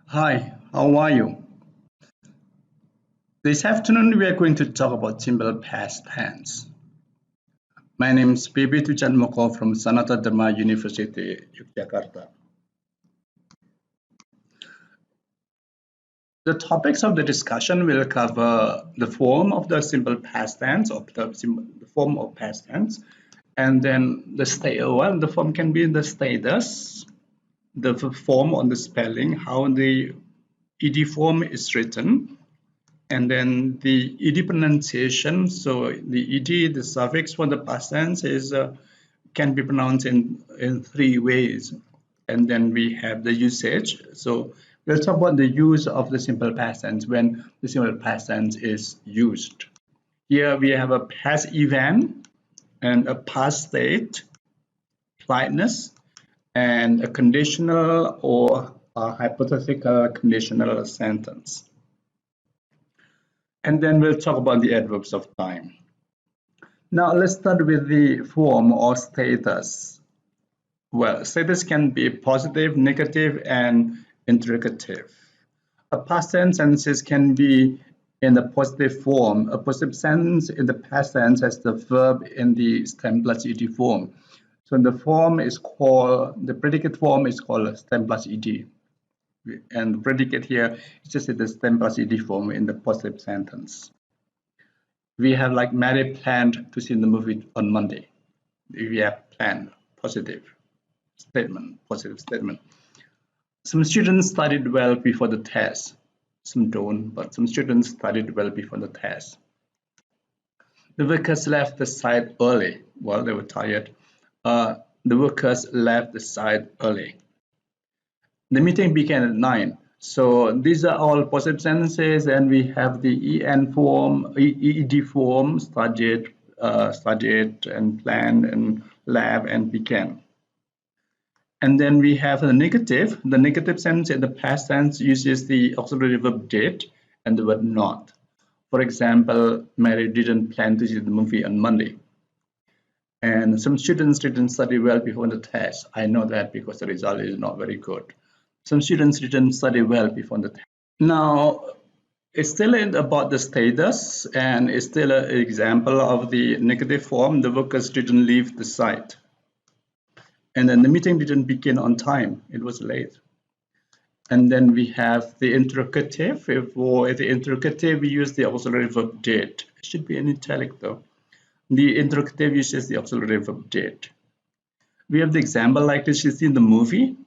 Hi, how are you? This afternoon we are going to talk about simple past tense. My name is P.B. Tujanmoko from Sanata Dharma University, Yogyakarta. The topics of the discussion will cover the form of the simple past tense, or the form of past tense, and then the form can be the status, the form on the spelling, how the ed form is written, and then the ed pronunciation. So the ed, the suffix for the past tense is can be pronounced in three ways. And then we have the usage. So we'll talk about the use of the simple past tense when the simple past tense is used. Here we have a past event and a past state, politeness, and a conditional or a hypothetical conditional sentence. And then we'll talk about the adverbs of time. Now let's start with the form or status. Well, status can be positive, negative, and interrogative. A past tense sentences can be in the positive form. A positive sentence in the past tense has the verb in the stem plus ed form. So the form is called, the predicate form is called stem plus ed. And the predicate here is just in the stem plus ed form in the positive sentence. We have like Mary planned to see the movie on Monday. We have planned, positive statement. Some students studied well before the test. Some don't, but some students studied well before the test. The workers left the site early. Well, they were tired. The workers left the site early. The meeting began at 9. So these are all positive sentences, and we have the en form, ed form, studied, and planned, and lab, and began. And then we have the negative. The negative sentence in the past tense uses the auxiliary verb did and the word not. For example, Mary didn't plan to see the movie on Monday. And some students didn't study well before the test. I know that because the result is not very good. Some students didn't study well before the test. Now, it's still about the status, and it's still an example of the negative form. The workers didn't leave the site. And then the meeting didn't begin on time. It was late. And then we have the interrogative. For the interrogative, we use the auxiliary verb did. It should be in italic though. The interrogative uses the auxiliary verb did. We have the example like this. She see the movie.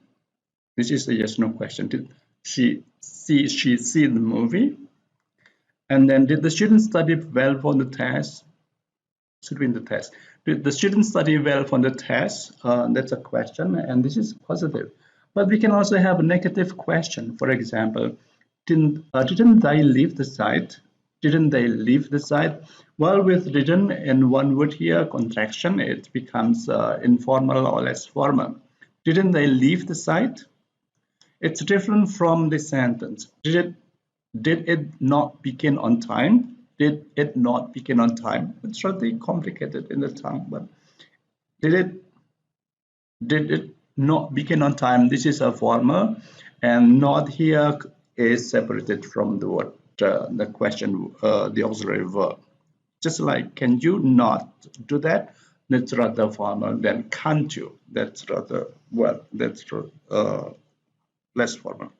This is a yes/no question. Did she see the movie? And then did the student study well for the test? Should be in the test. Did the student study well for the test? That's a question, and this is positive. But we can also have a negative question. For example, didn't they leave the site? Didn't they leave the site? Well, with didn't in one word here, contraction, it becomes informal or less formal. Didn't they leave the site? It's different from the sentence. Did it not begin on time? Did it not begin on time? It's really complicated in the tongue, but did it not begin on time? This is a formal, and not here is separated from the word, the question, the auxiliary verb. Just like, can you not do that? That's rather formal than can't you? That's rather, well, that's less formal.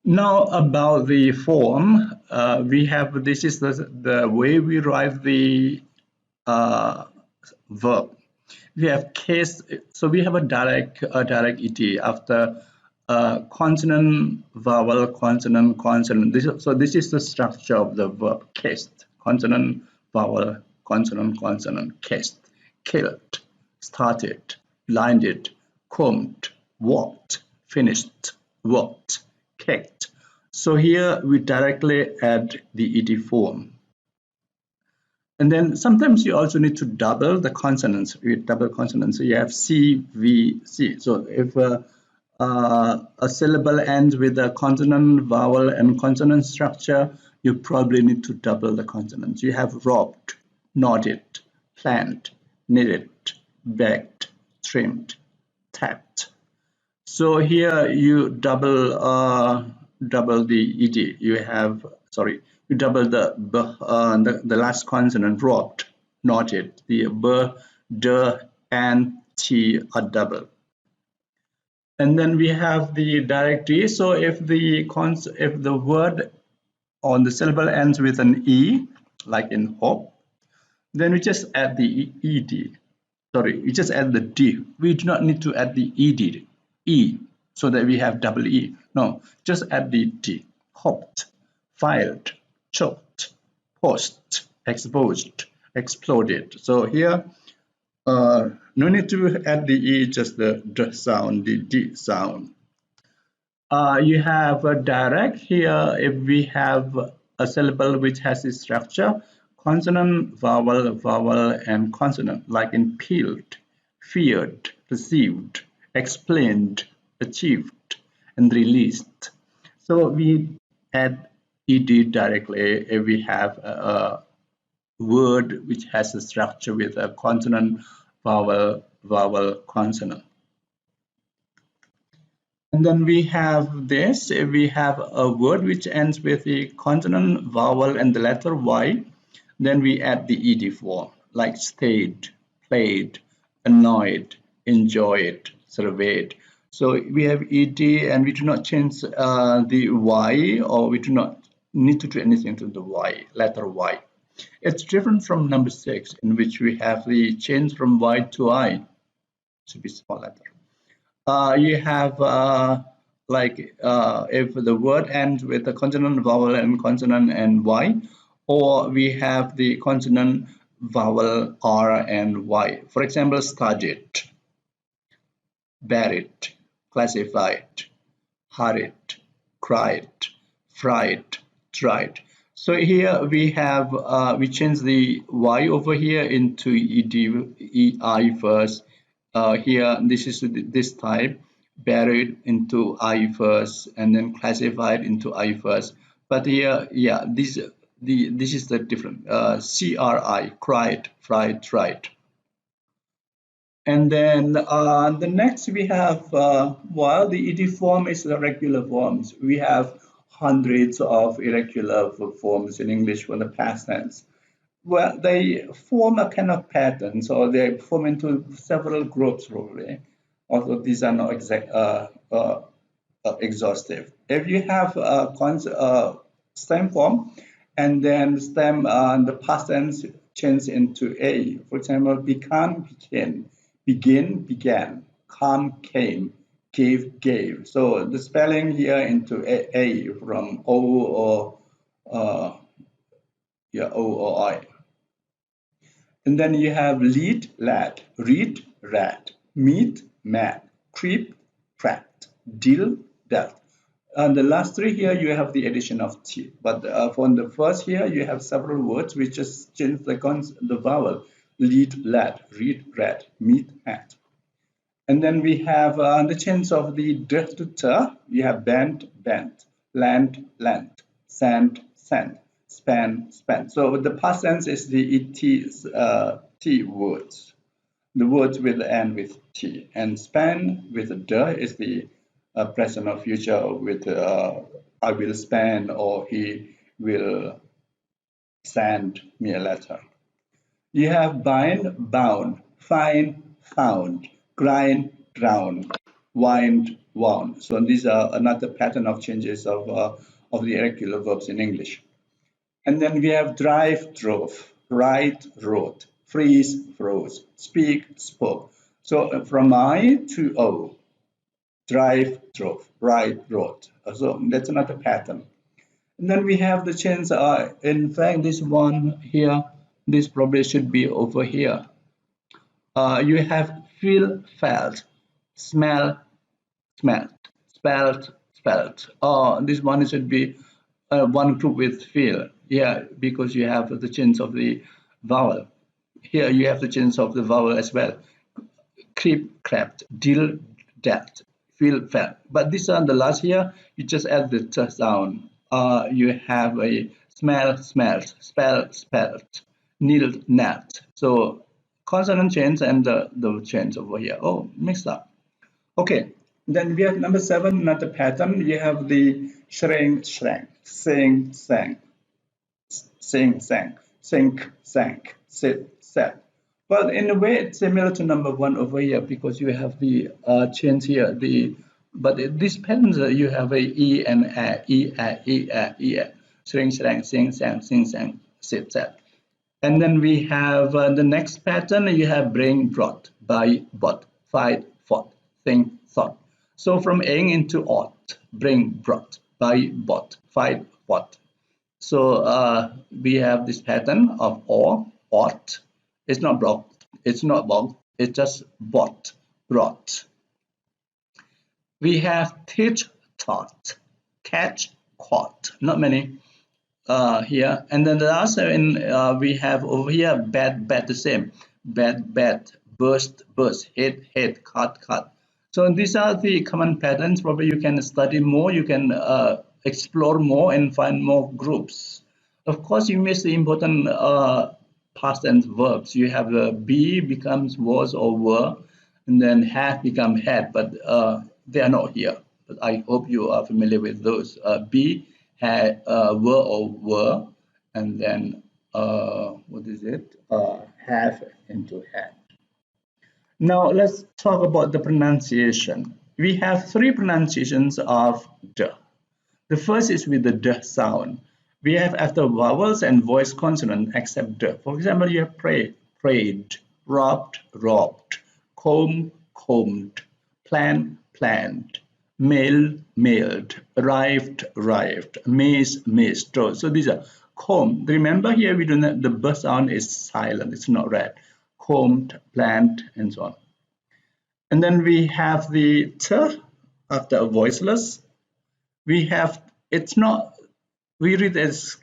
Now about the form, we have, this is the way we write the verb. We have case, so we have a direct ed after consonant, vowel, consonant. This is the structure of the verb cased. Consonant, vowel, consonant, cased. Killed, started, blinded, combed, walked, finished, worked, kicked. So here we directly add the ed form. And then sometimes you also need to double the consonants. With double consonants, so you have C, V, C. So if a syllable ends with a consonant, vowel, and consonant structure, you probably need to double the consonants. You have robbed, nodded, planned, knitted, begged, trimmed, tapped. So here you double the ed. You double the last consonant dropped, not it. The b, d, and t are double. And then we have the directory. So if the word on the syllable ends with an e, like in hope, then we just add the ed. Sorry, we just add the d. We do not need to add the ed, so that we have double e. No, just add the d. Hoped, filed, choked, post, exposed, exploded. So here, no need to add the e, just the d sound, the d sound. You have a direct here. If we have a syllable which has a structure, consonant, vowel, vowel, and consonant, like in peeled, feared, received, explained, achieved, and released. So we add ed directly if we have a word which has a structure with a consonant, vowel, vowel, consonant. And then we have this, we have a word which ends with the consonant, vowel, and the letter Y. Then we add the ed form, like stayed, played, annoyed, enjoyed, surveyed. So we have ed, and we do not change the Y, or we do not need to do anything to the Y, letter Y. It's different from number 6, in which we have the change from Y to I, to be small letter. You have if the word ends with a consonant, vowel, and consonant and Y, or we have the consonant, vowel, R, and Y. For example, studied, buried, classified, hurried, cried, fried, tried. So here we have we change the Y over here into EI first. Here this is this type, buried into I first, and then classified into I first. But here, yeah, this is the different CRI, cried, fried, tried. And then the next we have, while the ed form is the regular forms, we have hundreds of irregular forms in English for the past tense. Well, they form a kind of pattern, so they form into several groups probably, although these are not exhaustive. If you have a stem form, and then stem the past tense change into a. For example, become, became, begin, began, come, came, gave. So the spelling here into a from o or o or I. And then you have lead, lad, read, rat, meet, met, creep, trapped, deal, dealt. And the last three here, you have the addition of T. But for the first here, you have several words which just change the vowel. Lead, lad, read, rat, meet, met. And then we have the change of the d to t. You have bent, bent, land, lent, sand, sent, span, spent. So the past tense is the t words. The words will end with t. And span with d is the present or future with I will span, or he will send me a letter. You have bind, bound, find, found, grind, drown, wind, wound. So these are another pattern of changes of the irregular verbs in English. And then we have drive, drove, write, wrote, freeze, froze, speak, spoke. So from I to O, drive, drove, write, wrote. So that's another pattern. And then we have the change. In fact, this one here, this probably should be over here. You have feel, felt, smell, smelt, spelt, spelt. This one should be one group with feel. Yeah, because you have the change of the vowel. Here you have the change of the vowel as well. Creep, crept, deal, dealt, feel, felt. But this on the last here, you just add the t sound. You have a smell, smelt, spell, spelt, knelt, knelt. So consonant change and the change over here. Oh, mixed up. Okay, Then we have number 7, another pattern. You have the shrink, shrank, sing, sang, sing, sang, sink, sank, sit, sat. Well, in a way, it's similar to number 1 over here because you have the change here. These patterns you have a e and a, e a, e a, e a, shrink, shrank, sing, sang, sing, sang, sit, sat. And then we have the next pattern, you have bring, brought, buy, bought, fight, fought, think, thought. So from ing into ought, bring, brought, buy, bought, fight, fought. So we have this pattern of or, ought. It's not brought, it's just bought, brought. We have teach, taught, catch, caught. Not many here. And then the last one we have over here bad, the same. Bad, burst, hit, cut. So these are the common patterns. Probably you can study more, you can explore more and find more groups. Of course, you miss the important past tense verbs. You have the be becomes was or were, and then have become had, but they are not here. But I hope you are familiar with those. Be, had, were, and then what is it? Have into had. Now let's talk about the pronunciation. We have 3 pronunciations of the. The first is with the d sound. We have after vowels and voice consonant except d. For example, you have prayed, prayed, robbed, robbed, comb, combed, plan, planned, mail, mailed, arrived, arrived, maze, mazed. So these are comb. Remember here we do not, the b sound is silent, it's not read. Combed, planned, and so on. And then we have the t after a voiceless. We have, it's not, we read as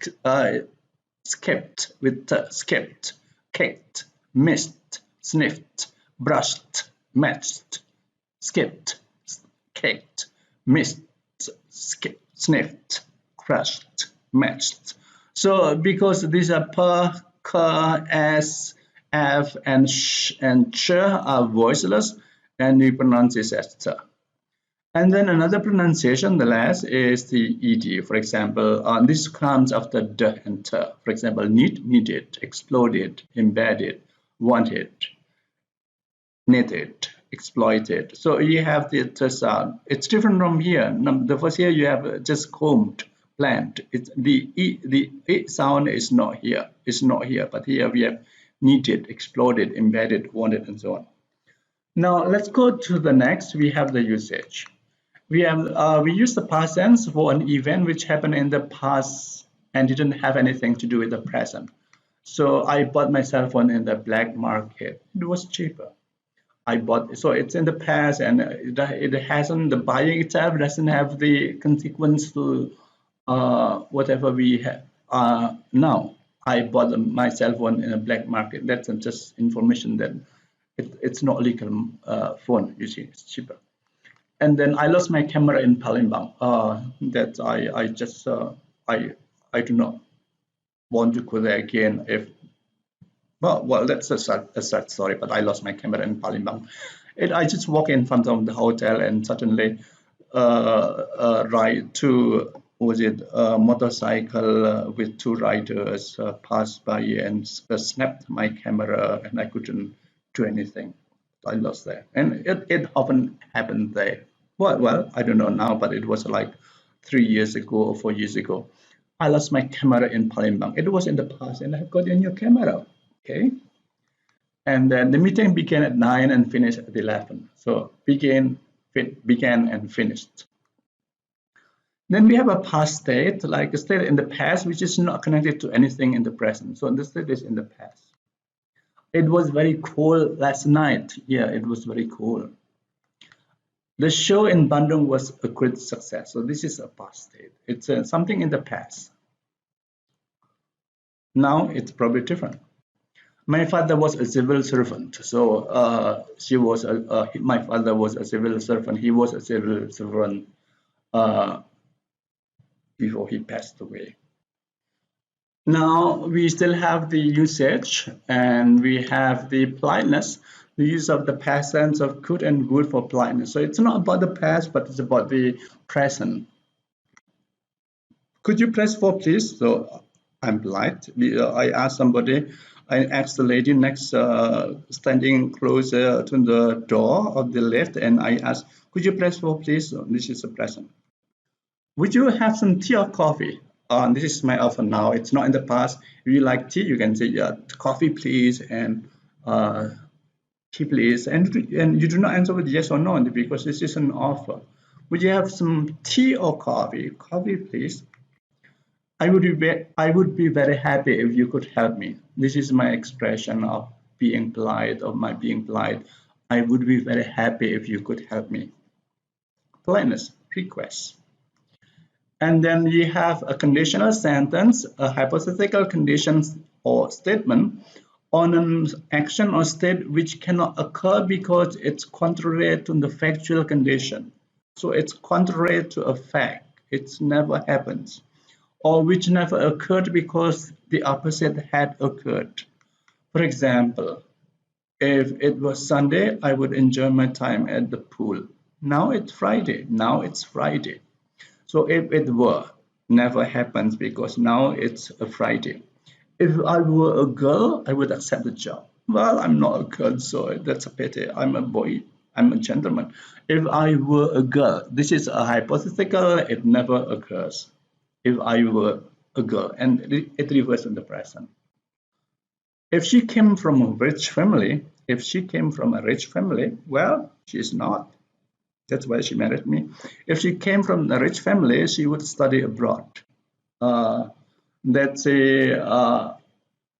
skipped with skipped, kicked, missed, sniffed, brushed, matched, skipped, kicked, missed, skipped, sniffed, crushed, matched. So because these are per, k, s, f, and sh and ch are voiceless, and we pronounce it as t. And then another pronunciation, the last is the ed. For example, this comes after d and t. For example, need, needed, exploded, embedded, wanted, knitted, exploited. So you have the t sound. It's different from here. The first here you have just combed, planned. It's the e sound is not here. It's not here. But here we have needed, exploded, embedded, wanted, and so on. Now let's go to the next. We have the usage. We use the past tense for an event which happened in the past and didn't have anything to do with the present. So I bought my cell phone in the black market. It was cheaper. I bought, so it's in the past and it hasn't, the buying itself doesn't have the consequence to whatever we have now. I bought my cell phone in a black market. That's just information that it's not legal phone. You see, it's cheaper. And then I lost my camera in Palembang. That I just I do not want to go there again. If well, that's a sad story. But I lost my camera in Palembang. I just walk in front of the hotel and suddenly ride to, was it a motorcycle with 2 riders passed by and snapped my camera, and I couldn't do anything. I lost that, and it often happened there. Well, I don't know now, but it was like 3 years ago or 4 years ago. I lost my camera in Palembang. It was in the past, and I got a new camera. Okay, and then the meeting began at 9 and finished at 11. So began and finished. Then we have a past state, like a state in the past, which is not connected to anything in the present. So the state is in the past. It was very cold last night. Yeah, it was very cold. The show in Bandung was a great success. So this is a past state. It's something in the past. Now it's probably different. My father was a civil servant. So my father was a civil servant. He was a civil servant before he passed away. Now we still have the usage and we have the politeness. The use of the past tense of could and would for blindness. So it's not about the past, but it's about the present. Could you press for please? So I'm blind. I asked somebody, I asked the lady next, standing closer to the door of the lift, and I asked, could you press for please? So this is the present. Would you have some tea or coffee? This is my offer now. It's not in the past. If you like tea, you can say, yeah, coffee please, and tea please. And you do not answer with yes or no because this is an offer. Would you have some tea or coffee? Coffee please. I would be very happy if you could help me. This is my expression of being polite, of my being polite. I would be very happy if you could help me. Politeness, request. And then we have a conditional sentence, a hypothetical condition or statement on an action or state which cannot occur because it's contrary to the factual condition. So it's contrary to a fact. It never happens. Or which never occurred because the opposite had occurred. For example, if it was Sunday, I would enjoy my time at the pool. Now it's Friday. Now it's Friday. So if it were, never happens because now it's a Friday. If I were a girl, I would accept the job. Well, I'm not a girl, so that's a pity. I'm a boy. I'm a gentleman. If I were a girl, this is a hypothetical, it never occurs. If I were a girl, and it refers to the present. If she came from a rich family, well, she's not. That's why she married me. If she came from a rich family, she would study abroad. That's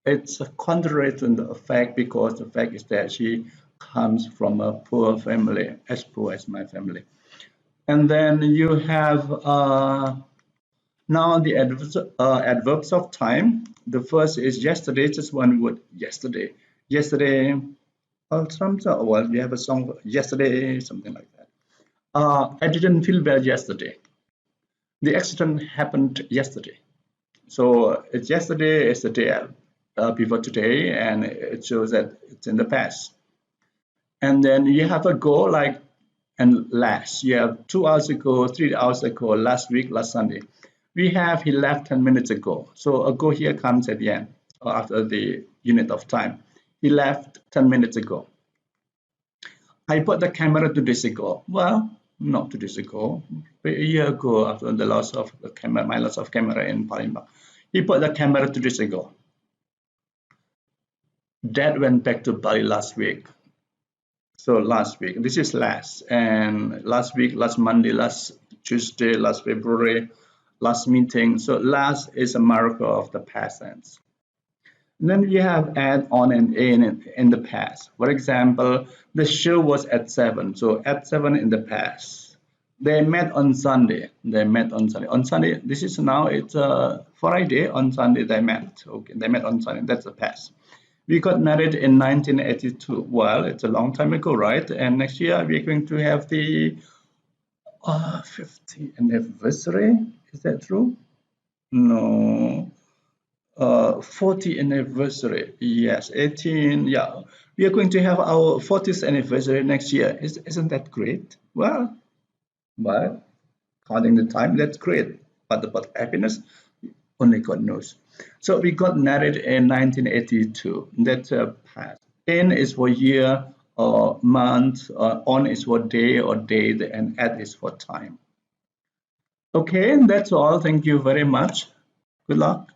it's contrary to the fact because the fact is that she comes from a poor family, as poor as my family. And then you have now the adverbs of time. The first is yesterday, just one word, yesterday. Yesterday, well, we have a song, yesterday, something like that. I didn't feel well yesterday. The accident happened yesterday. So it's yesterday is the day before today, and it shows that it's in the past. And then you have a go like and last. You have 2 hours ago, 3 hours ago, last week, last Sunday. We have he left 10 minutes ago. So ago here comes at the end or after the unit of time. He left 10 minutes ago. I bought the camera 2 days ago. Well, not 2 days ago, but a year ago after the loss of the camera, my loss of camera in Palembang. He bought the camera 2 days ago. Dad went back to Bali last week. So last week, this is last, and last week, last Monday, last Tuesday, last February, last meeting. So last is a marker of the past tense. And then you have add on and in the past. For example, the show was at 7. So at 7 in the past. They met on Sunday. On Sunday, this is now, it's Friday. On Sunday, they met. Okay, they met on Sunday. That's the past. We got married in 1982. Well, it's a long time ago, right? And next year, we're going to have the 50th anniversary. Is that true? No. 40th anniversary. Yes, 18. Yeah, we are going to have our 40th anniversary next year. Isn't that great? Well, counting the time, that's great. But about happiness, only God knows. So we got married in 1982. That's a past. In is for year or month. On is for day or date, and at is for time. Okay, that's all. Thank you very much. Good luck.